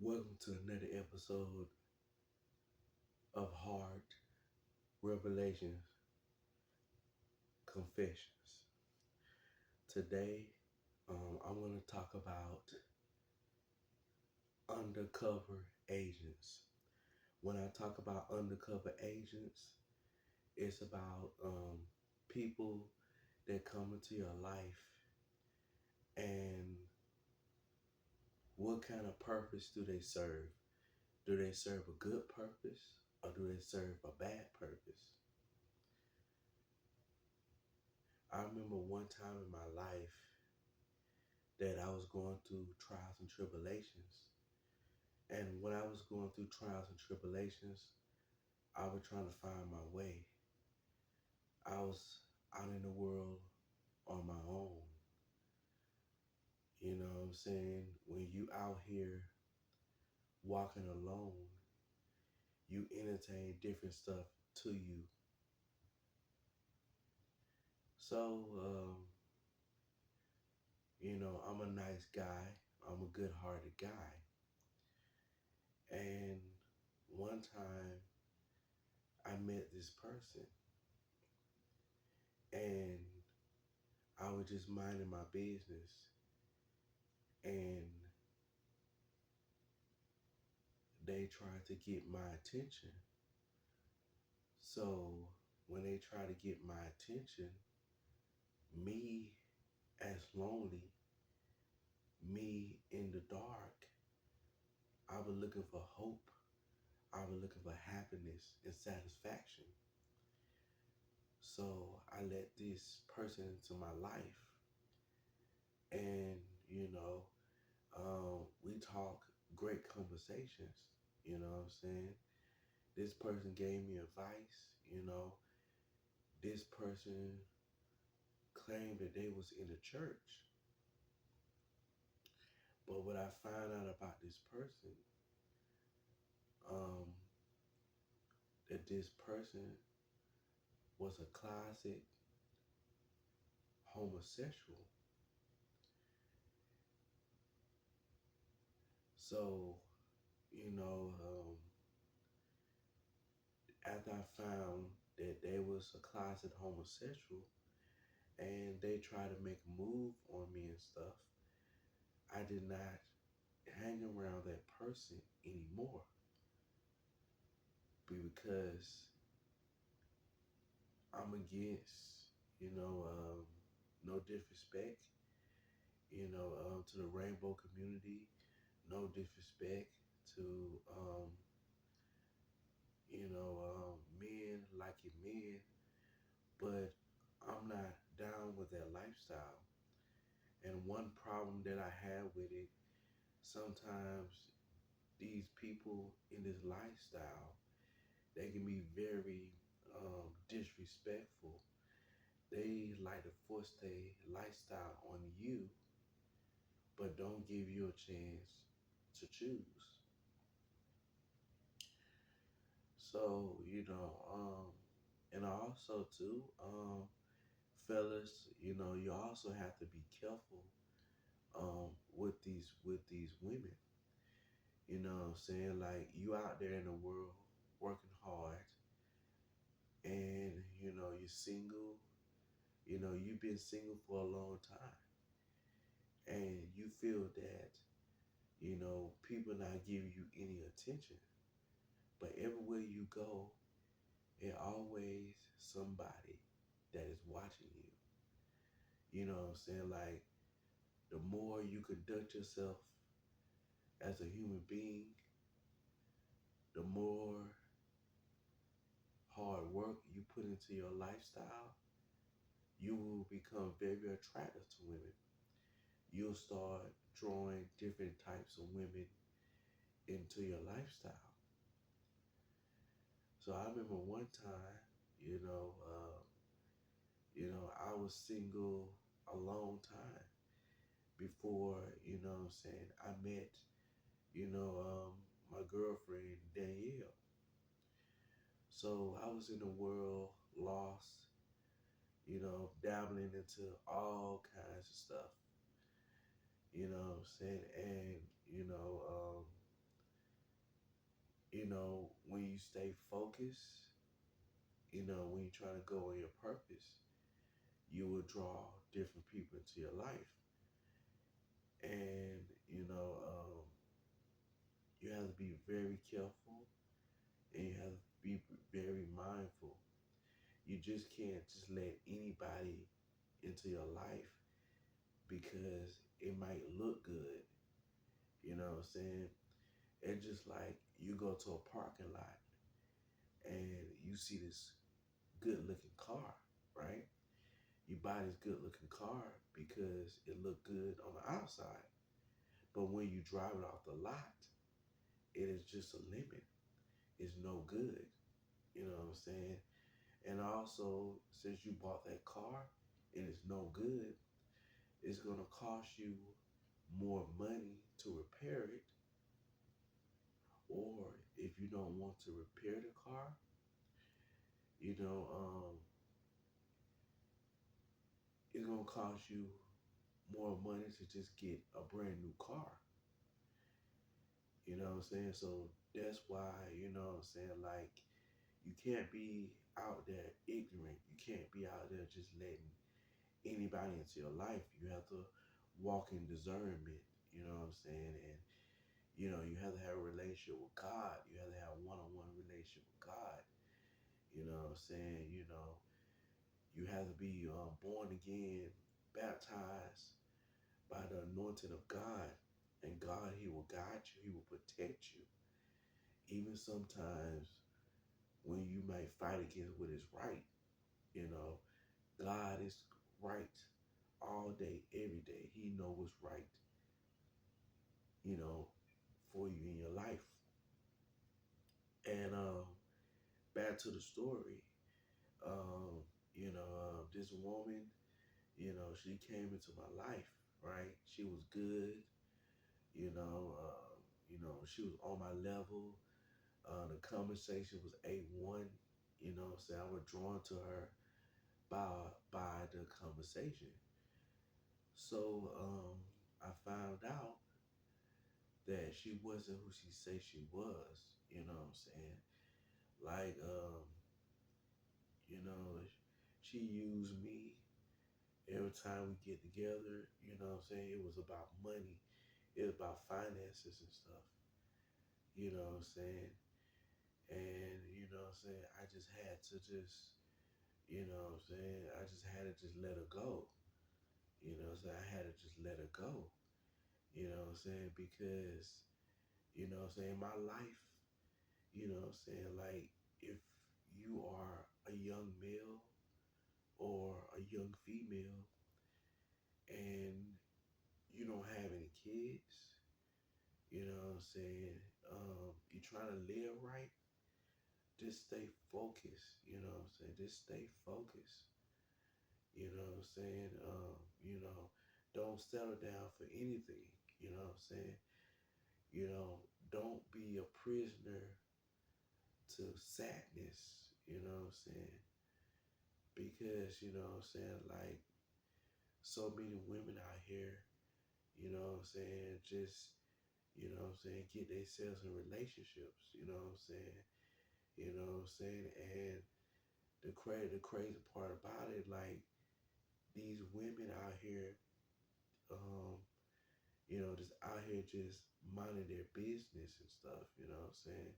Welcome to another episode of Heart Revelations Confessions. Today, I'm going to talk about undercover agents. When I talk about undercover agents, it's about people that come into your life and what kind of purpose do they serve? Do they serve a good purpose or do they serve a bad purpose? I remember one time in my life that I was going through trials and tribulations. And when I was going through trials and tribulations, I was trying to find my way. I was out in the world on my own. You know what I'm saying? When you out here walking alone, you entertain different stuff to you. So, I'm a nice guy. I'm a good hearted guy. And one time I met this person and I was just minding my business and they tried to get my attention. So when they try to get my attention, me as lonely, me in the dark, I was looking for hope. I was looking for happiness and satisfaction. So I let this person into my life and, you know, we talk great conversations, you know what I'm saying? This person gave me advice, you know. This person claimed that they was in the church. But what I found out about this person, um, that this person was a closet homosexual. So, you know, after I found that they was a closet homosexual and they tried to make a move on me and stuff, I did not hang around that person anymore because I'm against, you know, no disrespect, to the rainbow community, no disrespect to, um, men liking men, but I'm not down with that lifestyle. And one problem that I have with it, sometimes these people in this lifestyle, they can be very disrespectful. They like to force their lifestyle on you, but don't give you a chance to choose. So, and also too, fellas, you also have to be careful with these women. You know what I'm saying? Like you out there in the world working hard and you're single, you've been single for a long time and you feel that, people not giving you any attention. But everywhere you go, it always somebody that is watching you. You know what I'm saying? Like the more you conduct yourself as a human being, the more hard work you put into your lifestyle, you will become very attractive to women. You'll start drawing different types of women into your lifestyle. So I remember one time, I was single a long time before, what I'm saying, I met, my girlfriend, Danielle. So I was in the world lost, dabbling into all kinds of stuff, you know what I'm saying? And, when you stay focused, when you try to go on your purpose, you will draw different people into your life. And, you have to be very careful and you have to be very mindful. You just can't just let anybody into your life because it might look good. You know what I'm saying? It's just like you go to a parking lot and you see this good looking car, right? You buy this good looking car because it looked good on the outside. But when you drive it off the lot, it is just a lemon. It's no good. You know what I'm saying? And also, since you bought that car and it's no good, it's gonna cost you more money to repair it. Or if you don't want to repair the car, you know, it's gonna cost you more money to just get a brand new car. You know what I'm saying? So that's why, what I'm saying, like you can't be out there ignorant. You can't be out there just letting anybody into your life. You have to walk in discernment, you know what I'm saying? And you have to have a relationship with God. You have to have one-on-one relationship with God. You know what I'm saying? You have to be born again, baptized by the anointing of God. And God, He will guide you. He will protect you. Even sometimes when you might fight against what is right, you know, God is right all day, every day. He knows what's right, you know, for you in your life. And back to the story, this woman, she came into my life, right? She was good, you know, she was on my level. The conversation was A1, so I was drawn to her by the conversation. So I found out that she wasn't who she said she was, you know what I'm saying? Like, you know, she used me every time we get together, you know what I'm saying? It was about money. It was about finances and stuff. You know what I'm saying? And you know what I'm saying? I just had to just, you know what I'm saying? I just had to just let her go. You know what I'm saying? I had to just let her go. You know what I'm saying? Because, you know what I'm saying, my life, you know what I'm saying, like if you are a young male or a young female and you don't have any kids, you know what I'm saying, you're trying to live right, just stay focused, you know what I'm saying, just stay focused, you know what I'm saying, don't settle down for anything, you know what I'm saying, don't be a prisoner to sadness, you know what I'm saying, because, you know what I'm saying, like so many women out here, you know what I'm saying, just, you know what I'm saying, get themselves in relationships, you know what I'm saying, you know what I'm saying, and the crazy part about it, like these women out here, um, just out here just minding their business and stuff, you know what I'm saying,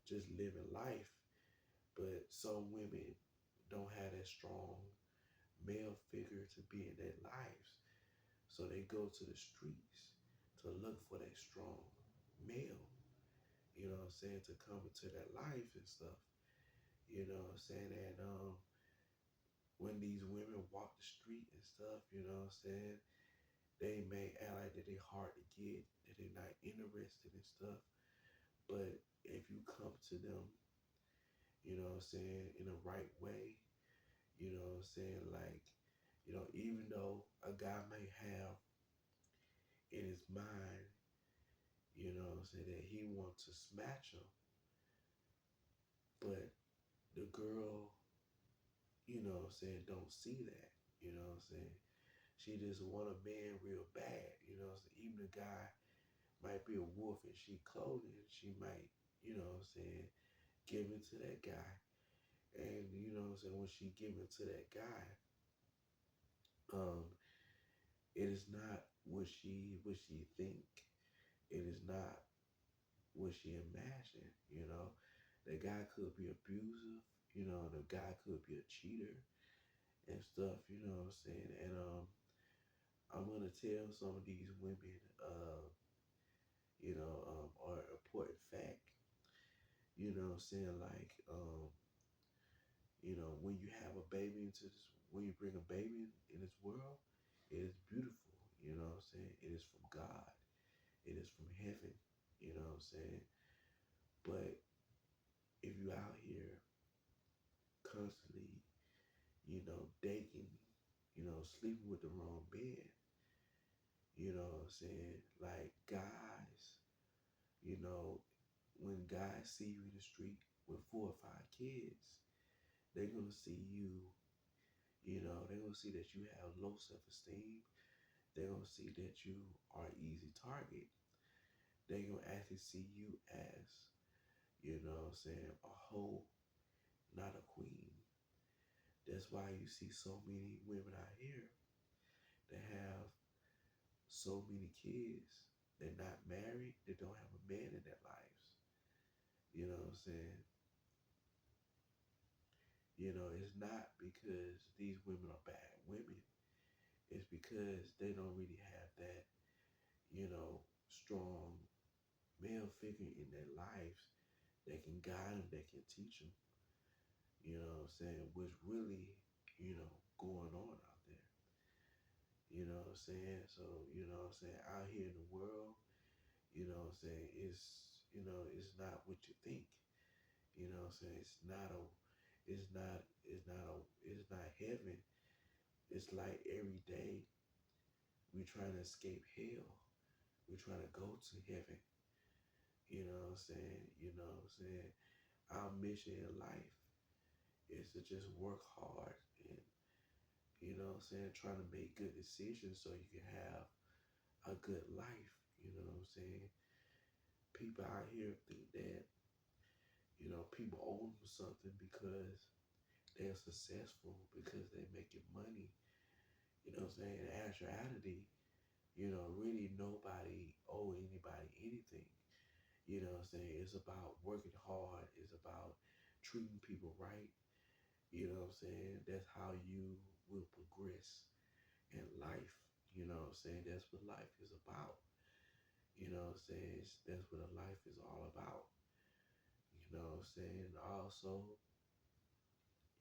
just living life, but some women don't have that strong male figure to be in their lives. So they go to the streets to look for that strong male, you know what I'm saying, to come into their life and stuff. You know what I'm saying? And when these women walk the street and stuff, you know what I'm saying, they may act like that they hard to get, that they're not interested in stuff. But if you come to them, you know what I'm saying, in the right way, you know what I'm saying, like, even though a guy may have in his mind, you know what I'm saying, that he wants to smash him, but the girl, you know what I'm saying, don't see that, you know what I'm saying. She just want a man real bad, you know what I'm saying. Even the guy might be a wolf in sheep clothing, she might, you know what I'm saying, giving to that guy. And you know what I'm saying, when she giving to that guy, um, it is not what she think. It is not what she imagine, you know. The guy could be abusive, you know, the guy could be a cheater and stuff, you know what I'm saying? And I'm gonna tell some of these women, are important fact, you know what I'm saying, like, when you have a baby into this, when you bring a baby in this world, it is beautiful, you know what I'm saying? It is from God. It is from heaven, you know what I'm saying? But if you out here constantly, dating, sleeping with the wrong man, you know what I'm saying? Like guys, you know, when guys see you in the street with 4 or 5 kids, they're gonna see you, they're gonna see that you have low self-esteem. They're gonna see that you are an easy target. They're gonna actually see you as, a hoe, not a queen. That's why you see so many women out here that have so many kids. They're not married. They don't have a man in their lives. You know what I'm saying? It's not because these women are bad women. It's because they don't really have that, strong male figure in their lives that can guide them, that can teach them, you know what I'm saying, what's really, going on out there. You know what I'm saying? So, out here in the world, it's not what you think. You know what I'm saying? It's not heaven. It's like every day we're trying to escape hell. We're trying to go to heaven. You know what I'm saying? You know what I'm saying? Our mission in life is to just work hard and, trying to make good decisions so you can have a good life. You know what I'm saying? People out here think that, people owe them something because they're successful, because they're making money. You know what I'm saying? In actuality, really nobody owe anybody anything. You know what I'm saying? It's about working hard. It's about treating people right. You know what I'm saying? That's how you will progress in life. You know what I'm saying? That's what life is about. You know what I'm saying? That's what a life is all about. You know what I'm saying? Also,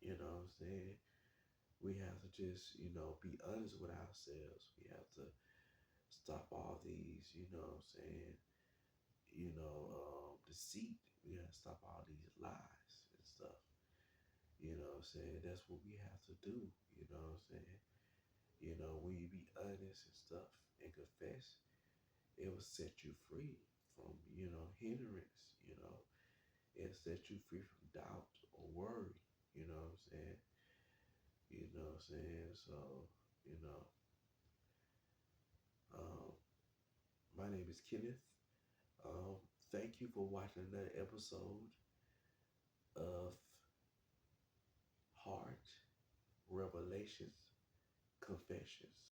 you know what I'm saying? We have to just, be honest with ourselves. We have to stop all these, deceit. We have to stop all these lies and stuff. You know what I'm saying? That's what we have to do. You know what I'm saying? When you be honest and stuff and confess, it will set you free from, hindrance, it set you free from doubt or worry, you know what I'm saying? You know what I'm saying? So, you know, um, my name is Kenneth. Um, Thank you for watching another episode of Heart Revelations Confessions.